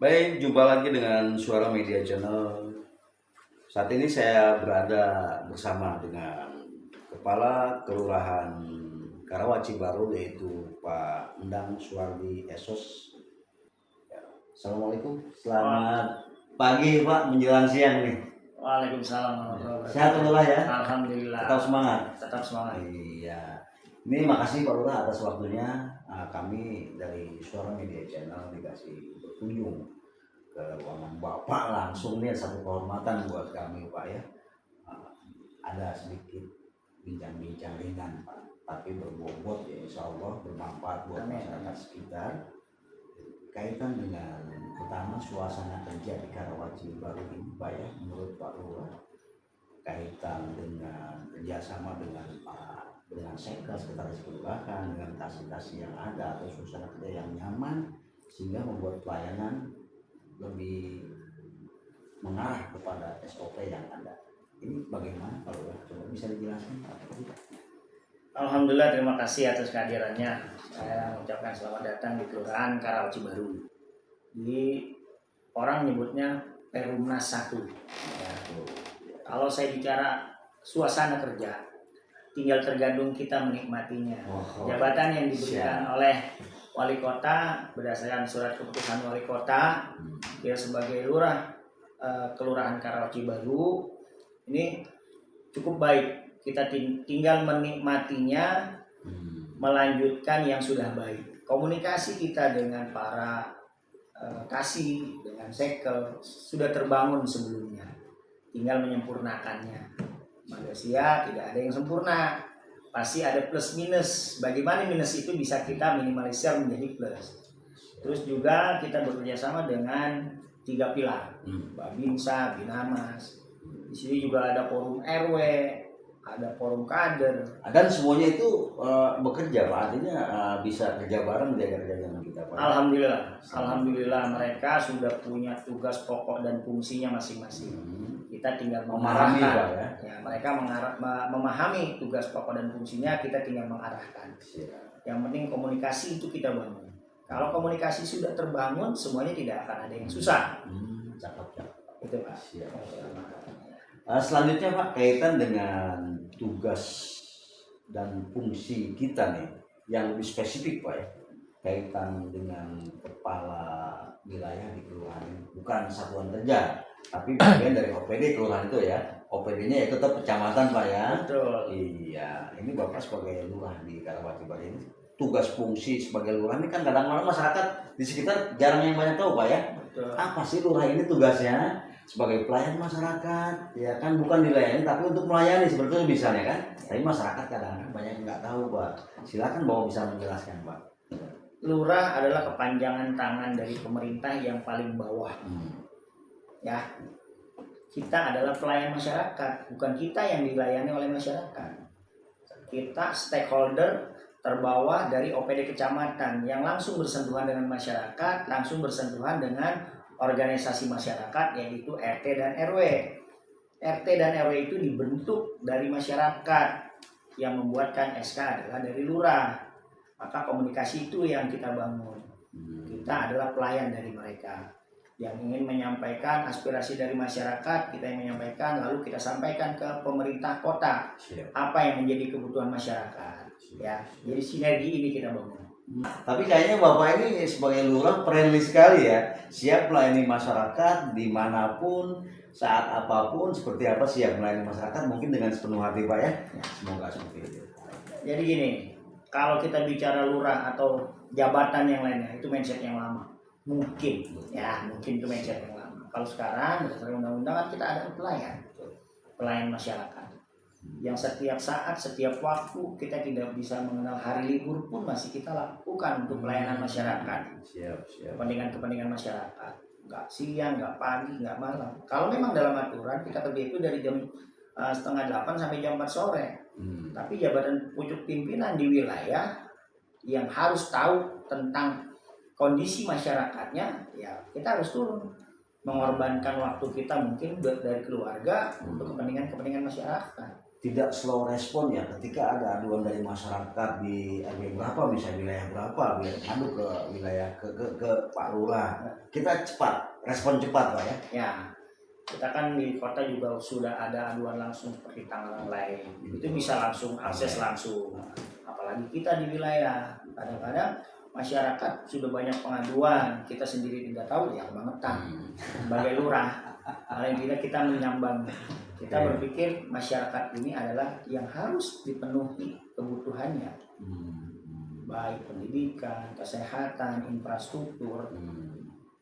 Baik, jumpa lagi dengan Suara Media Channel. Saat ini saya berada bersama dengan Kepala Kelurahan Karawaci Baru, yaitu Pak Endang Suwardi Esos. Assalamualaikum, selamat pagi Pak, menjelang siang nih. Waalaikumsalam warahmatullahi wabarakatuh. Sehat Pak Lurah ya? Alhamdulillah. Tetap semangat. Tetap semangat. Iya. Ini makasih Pak Lurah atas waktunya. Kami dari Suara Media Channel dikasih berkunjung ke ruangan Bapak langsung, nih satu kehormatan buat kami Pak ya. Ada sedikit bincang-bincang ringan Pak, tapi berbobot ya, insya Allah bermanfaat buat masyarakat sekitar. Kaitan dengan pertama suasana kerja di Karawaci Baru ini Pak ya, menurut Pak Lurah, kaitan dengan kerjasama dengan Sekda sekretaris kelurahan, dengan kasih yang ada atau suasana kerja yang nyaman sehingga membuat pelayanan lebih mengarah kepada SOP yang ada. Ini bagaimana Pak Lurah? Coba bisa dijelaskan Pak? Alhamdulillah, terima kasih atas kehadirannya. Saya mengucapkan selamat datang di Kelurahan Karawaci Baru. Jadi orang nyebutnya Perumnas 1. Ya. Kalau saya bicara suasana kerja, tinggal tergantung kita menikmatinya. Jabatan yang diberikan oleh wali kota berdasarkan surat keputusan wali kota, dia sebagai lurah Kelurahan Karawaci Baru ini cukup baik. Kita tinggal menikmatinya, melanjutkan yang sudah baik. Komunikasi kita dengan para kasih, dengan sekel sudah terbangun sebelumnya, tinggal menyempurnakannya. Manusia tidak ada yang sempurna, pasti ada plus minus. Bagaimana minus itu bisa kita minimalisir menjadi plus. Terus juga kita bekerja sama dengan 3 pilar, Babinsa, Binamas. Di sini juga ada forum RW, ada forum kader. Dan semuanya itu bekerja Pak, artinya bisa kerja bareng, menjaga kerja dengan kita Pak. Alhamdulillah mereka sudah punya tugas pokok dan fungsinya masing-masing. Kita tinggal mengarahkan. Ya, mereka memahami tugas pokok dan fungsinya, kita tinggal mengarahkan. Yang penting komunikasi itu kita bangun. Kalau komunikasi sudah terbangun, semuanya tidak akan ada yang susah. Cakep. Itu Pak. Selanjutnya Pak, kaitan dengan tugas dan fungsi kita nih yang lebih spesifik Pak ya, kaitan dengan kepala wilayah di kelurahan, bukan satuan kerja tapi bagian dari OPD kelurahan itu ya. OPD-nya ya tetap kecamatan Pak ya. Betul. Iya, ini Bapak sebagai lurah di Karawaci Baru ini, tugas fungsi sebagai lurah ini kan kadang-kadang masyarakat di sekitar jarang yang banyak tahu Pak ya. Betul. Apa sih lurah ini tugasnya? Sebagai pelayan masyarakat, ya kan, bukan dilayani tapi untuk melayani seperti itu misalnya kan. Tapi masyarakat kadang-kadang banyak yang nggak tahu Pak. Silakan Bapak bisa menjelaskan Pak. Lurah adalah kepanjangan tangan dari pemerintah yang paling bawah. Ya, kita adalah pelayan masyarakat, bukan kita yang dilayani oleh masyarakat. Kita stakeholder terbawah dari OPD kecamatan yang langsung bersentuhan dengan masyarakat, langsung bersentuhan dengan organisasi masyarakat, yaitu RT dan RW. RT dan RW itu dibentuk dari masyarakat, yang membuatkan SK adalah dari lurah. Maka komunikasi itu yang kita bangun. Kita adalah pelayan dari mereka yang ingin menyampaikan aspirasi dari masyarakat, kita yang menyampaikan, lalu kita sampaikan ke pemerintah kota apa yang menjadi kebutuhan masyarakat. Ya, jadi sinergi ini kita bangun. Tapi kayaknya Bapak ini sebagai lurah friendly sekali ya, siap melayani masyarakat dimanapun, saat apapun, seperti apa siap melayani masyarakat, mungkin dengan sepenuh hati Pak ya. Semoga seperti itu. Jadi gini, kalau kita bicara lurah atau jabatan yang lainnya, itu mindset yang lama. Mungkin itu mindset yang lama. Kalau sekarang berdasarkan undang-undang kita ada pelayan masyarakat, yang setiap saat, setiap waktu kita tidak bisa mengenal hari libur pun masih kita lakukan untuk pelayanan masyarakat. Kepentingan masyarakat, nggak siang, nggak pagi, nggak malam. Kalau memang dalam aturan kita kerja itu dari jam 7:30 sampai jam 4 sore. Tapi jabatan pucuk pimpinan di wilayah yang harus tahu tentang kondisi masyarakatnya, ya kita harus turun, mengorbankan waktu kita mungkin dari keluarga untuk kepentingan masyarakat. tidak slow respon ya ketika ada aduan dari masyarakat di RW berapa, misalnya wilayah berapa, biar ngadu ke wilayah ke Pak Lurah. Kita cepat, respon cepat Pak ya. Ya, kita kan di kota juga sudah ada aduan langsung seperti tanggal lain. Itu bisa langsung akses langsung. Apalagi kita di wilayah, kadang-kadang masyarakat sudah banyak pengaduan, kita sendiri tidak tahu ya kebangetan. Sebagai lurah, paling tidak kita menyambang. Kita berpikir masyarakat ini adalah yang harus dipenuhi kebutuhannya, baik pendidikan, kesehatan, infrastruktur.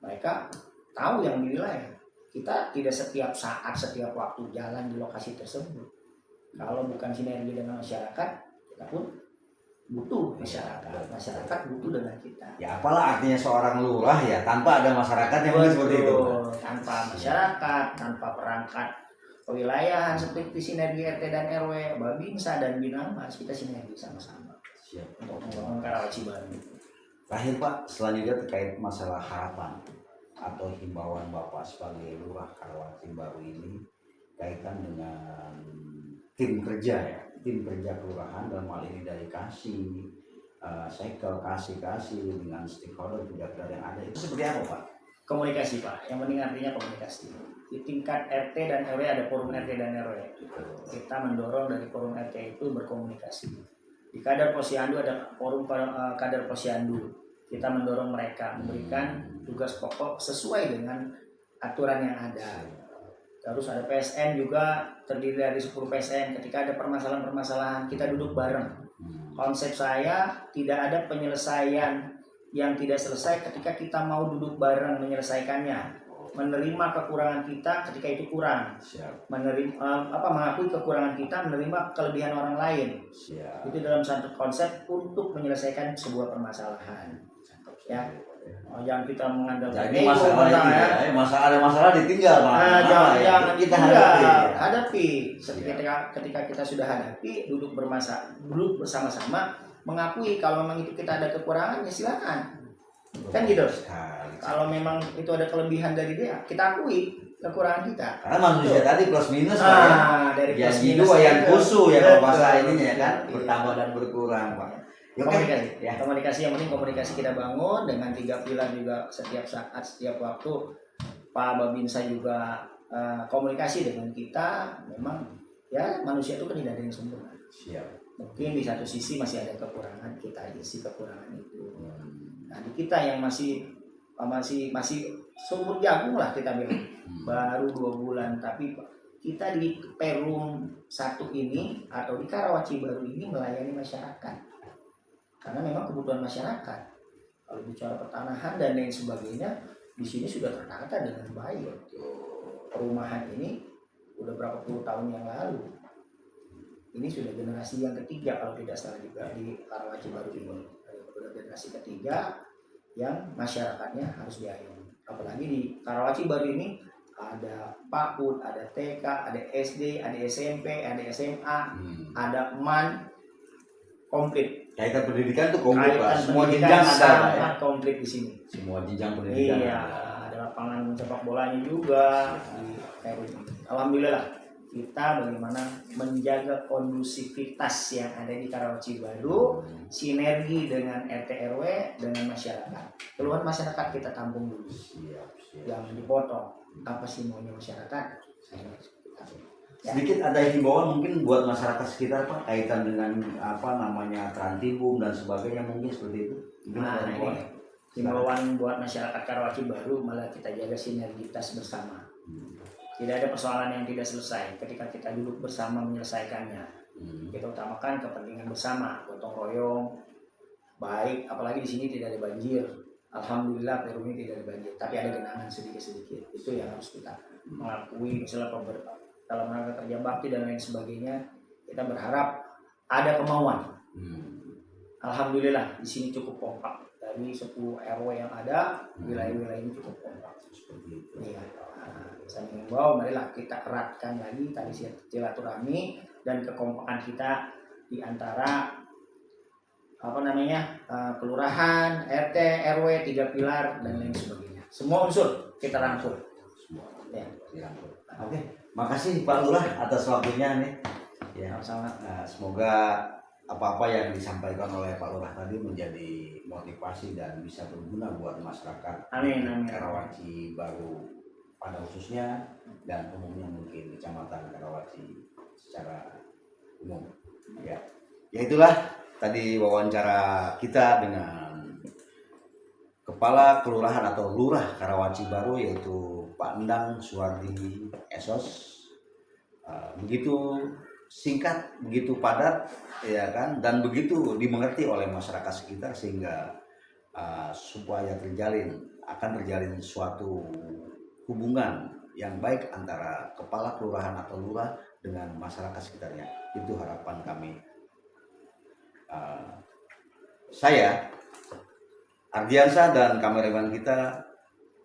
Mereka tahu yang di wilayah. Kita tidak setiap saat, setiap waktu jalan di lokasi tersebut. Kalau bukan sinergi dengan masyarakat, kita pun butuh masyarakat. Masyarakat butuh dengan kita. Ya apalah artinya seorang lurah ya tanpa ada masyarakat yang seperti itu. Tanpa masyarakat, tanpa perangkat kewilayahan seperti sinergi RT dan RW, Babinsa dan Binamas, kita sinergi sama-sama. Siap. Untuk membangun Karawaci baru. Terakhir Pak, selanjutnya terkait masalah harapan atau himbauan Bapak sebagai lurah Karawaci baru ini kaitan dengan tim kerja ya, tim kerja kelurahan dalam hal ini dari Kasih, Sekel, Kasih dengan stakeholder juga yang ada, itu seperti apa Pak? Komunikasi Pak, yang penting artinya komunikasi. Di tingkat RT dan RW ada forum RT dan RW. Kita mendorong dari forum RT itu berkomunikasi. Di Kader Posyandu ada forum Kader Posyandu. Kita mendorong mereka memberikan tugas pokok sesuai dengan aturan yang ada. Terus ada PSN juga, terdiri dari 10 PSN. Ketika ada permasalahan-permasalahan, kita duduk bareng. Konsep saya tidak ada penyelesaian yang tidak selesai ketika kita mau duduk bareng menyelesaikannya. Menerima kekurangan kita ketika itu kurang. Mengakui kekurangan kita, menerima kelebihan orang lain. Itu dalam satu konsep untuk menyelesaikan sebuah permasalahan. Ya. Jangan kita mengandalkan jadi ada masalah ditinggal jangan kita hadapi. Ketika kita sudah hadapi, duduk bersama-sama, mengakui kalau memang itu kita ada kekurangan, ya silakan. Kan gitu. Kalau memang itu ada kelebihan dari dia, kita akui kekurangan kita. Karena manusia tadi plus minus dari ya plus minus yang kusu ya kalau bahasa ininya ya kan, bertambah dan berkurang Pak. Komunikasi, ya. Komunikasi yang penting komunikasi kita bangun dengan 3 pilar juga setiap saat, setiap waktu. Pak Babinsa juga komunikasi dengan kita. Memang ya manusia itu kan tidak ada yang sempurna. Mungkin di satu sisi masih ada kekurangan, kita isi kekurangan itu. Nah di kita yang masih sumur jagung lah kita bilang, baru 2 bulan, tapi kita di Perum 1 ini atau di Karawaci baru ini melayani masyarakat. Karena memang kebutuhan masyarakat. Kalau bicara pertanahan dan lain sebagainya, di sini sudah tertata dengan baik. Perumahan ini udah berapa puluh tahun yang lalu. Ini sudah generasi yang ketiga kalau tidak salah juga di Karawaci baru ini. Sudah generasi ketiga yang masyarakatnya harus diayomi. Apalagi di Karawaci baru ini ada PAUD, ada TK, ada SD, ada SMP, ada SMA, ada MAN, komplit. Kaitan pendidikan itu komplit Pak. Semua jenjang ada Pak ya. Komplit di sini. Semua jenjang pendidikan. Iya, ada lapangan sepak bolanya juga. Alhamdulillah kita bagaimana menjaga kondusivitas yang ada di Karawaci baru, sinergi dengan RT RW dengan masyarakat. Keluhan masyarakat kita tampung dulu. Jangan dipotong. Apa sih maunya masyarakat? Sedikit ada himbauan mungkin buat masyarakat sekitar Pak kaitan dengan Trantibum dan sebagainya, mungkin seperti itu. Ini himbauan buat masyarakat Karawaci baru, malah kita jaga sinergitas bersama. Tidak ada persoalan yang tidak selesai ketika kita duduk bersama menyelesaikannya. Kita utamakan kepentingan bersama, gotong royong, baik. Apalagi di sini tidak ada banjir. Alhamdulillah Perum ini tidak ada banjir, tapi ada genangan sedikit-sedikit. Itu yang harus kita mengakui. Misalnya dalam rangka kerja bakti dan lain sebagainya, kita berharap ada kemauan. Alhamdulillah di sini cukup kompak. Dari 10 RW yang ada, wilayah-wilayah ini cukup kompak. Seperti itu. Iya. Saya mengimbau, marilah kita eratkan lagi tadi silaturahmi dan kekompakan kita di antara kelurahan, RT, RW, 3 pilar dan lain sebagainya. Semua unsur kita rangkul. Ya. Oke, makasih Pak Lurah atas waktunya nih. Ya. Sama-sama. Nah, semoga apa-apa yang disampaikan oleh Pak Lurah tadi menjadi motivasi dan bisa berguna buat masyarakat Amin, amin. Karawaci Baru pada khususnya dan umumnya mungkin Kecamatan Karawaci secara umum. Ya, ya itulah tadi wawancara kita dengan Kepala Kelurahan atau Lurah Karawaci Baru yaitu Pak Endang Suwardi Esos. Begitu singkat, begitu padat, ya kan, dan begitu dimengerti oleh masyarakat sekitar sehingga supaya akan terjalin suatu hubungan yang baik antara kepala kelurahan atau lurah dengan masyarakat sekitarnya. Itu harapan kami. Saya Ardiansa dan kameraman kita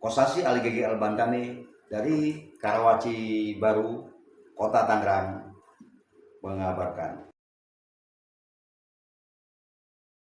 Kosasi Ali Gigi Albantani dari Karawaci Baru, Kota Tangerang mengabarkan.